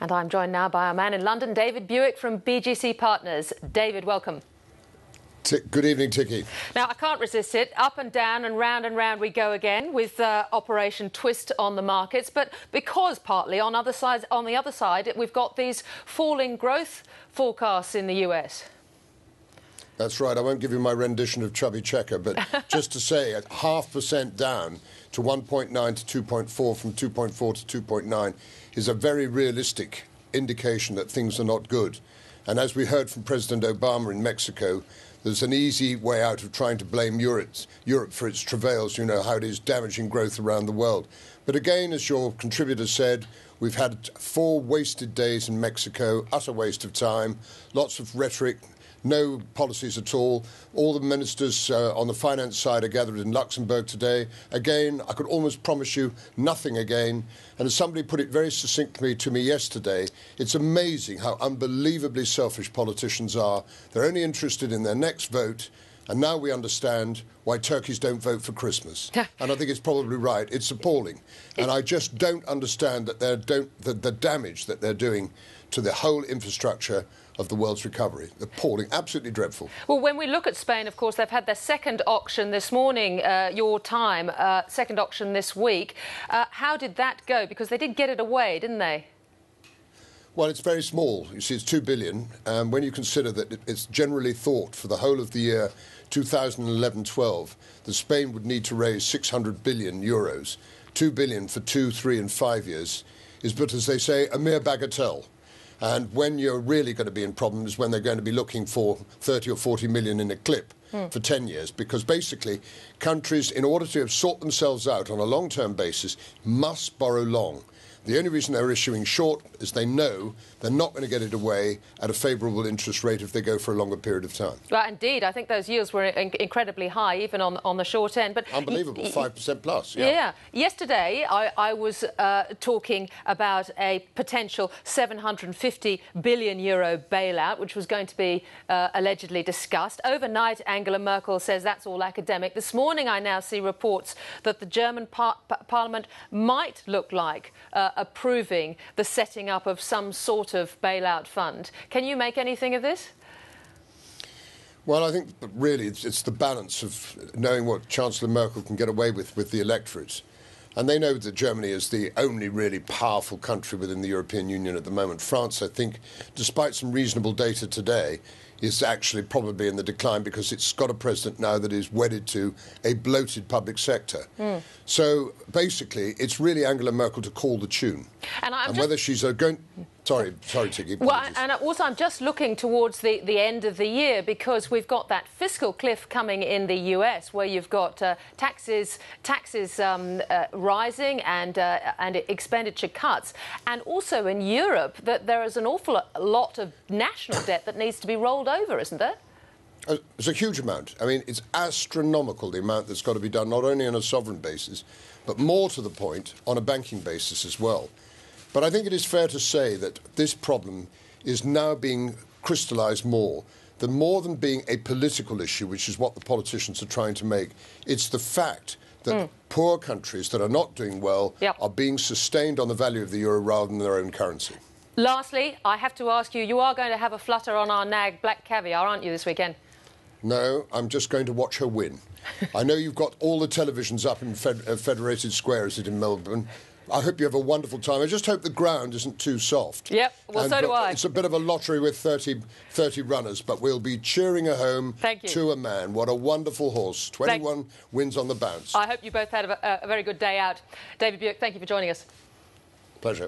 And I'm joined now by our man in London, David Buik from BGC Partners. David, welcome. Good evening, Tiki. Now, I can't resist it. Up and down and round we go again with Operation Twist on the markets. But because partly on the other side, we've got these falling growth forecasts in the US. That's right. I won't give you my rendition of Chubby Checker, but just to say, at 0.5% down to 1.9 to 2.4 from 2.4 to 2.9 is a very realistic indication that things are not good. And as we heard from President Obama in Mexico, there's an easy way out of trying to blame Europe for its travails, you know, how it is damaging growth around the world. But again, as your contributor said, we've had 4 wasted days in Mexico, utter waste of time, lots of rhetoric, no policies at all. All the ministers on the finance side are gathered in Luxembourg today. Again, I could almost promise you nothing again. And as somebody put it very succinctly to me yesterday, it's amazing how unbelievably selfish politicians are. They're only interested in their next vote. And now we understand why turkeys don't vote for Christmas. And I think it's probably right. It's appalling. And I just don't understand that the damage that they're doing to the whole infrastructure of the world's recovery. Appalling, absolutely dreadful. Well, when we look at Spain, of course, they've had their second auction this morning, your time, second auction this week. How did that go? Because they did get it away, didn't they? Well, it's very small. You see, it's 2 billion. When you consider that it's generally thought for the whole of the year 2011-12 that Spain would need to raise 600 billion euros, 2 billion for 2, 3 and 5 years is, but as they say, a mere bagatelle. And when you're really going to be in problems, when they're going to be looking for 30 or 40 million in a clip for 10 years, because basically countries, in order to sort themselves out on a long-term basis, must borrow long. The only reason they're issuing short is they know they're not going to get it away at a favourable interest rate if they go for a longer period of time. Right, indeed. I think those yields were incredibly high, even on the short end. But unbelievable, 5% plus. Yeah. Yesterday, I was talking about a potential 750 billion euro bailout, which was going to be allegedly discussed. Overnight, Angela Merkel says that's all academic. This morning, I now see reports that the German Parliament might look like approving the setting up of some sort of bailout fund. Can you make anything of this? Well, I think really it's the balance of knowing what Chancellor Merkel can get away with the electorate. And they know that Germany is the only really powerful country within the European Union at the moment. France, I think, despite some reasonable data today, is actually probably in the decline because it's got a president now that is wedded to a bloated public sector. So basically, it's really Angela Merkel to call the tune. And whether she's going... Sorry, Tiki. Well, and also I'm just looking towards the end of the year because we've got that fiscal cliff coming in the US where you've got taxes rising and expenditure cuts. And also in Europe that there is an awful lot of national debt that needs to be rolled over, isn't there? It's a huge amount. I mean, it's astronomical, the amount that's got to be done, not only on a sovereign basis, but more to the point, on a banking basis as well. But I think it is fair to say that this problem is now being crystallised more than being a political issue, which is what the politicians are trying to make. It's the fact that poor countries that are not doing well are being sustained on the value of the euro rather than their own currency. Lastly, I have to ask you, you are going to have a flutter on our nag Black Caviar, aren't you, this weekend? No, I'm just going to watch her win. I know you've got all the televisions up in Federated Square, is it, in Melbourne? I hope you have a wonderful time. I just hope the ground isn't too soft. Yep, well, so do I. It's a bit of a lottery with 30 runners, but we'll be cheering her home to a man. What a wonderful horse. 21 wins on the bounce. I hope you both had a very good day out. David Buik, thank you for joining us. Pleasure.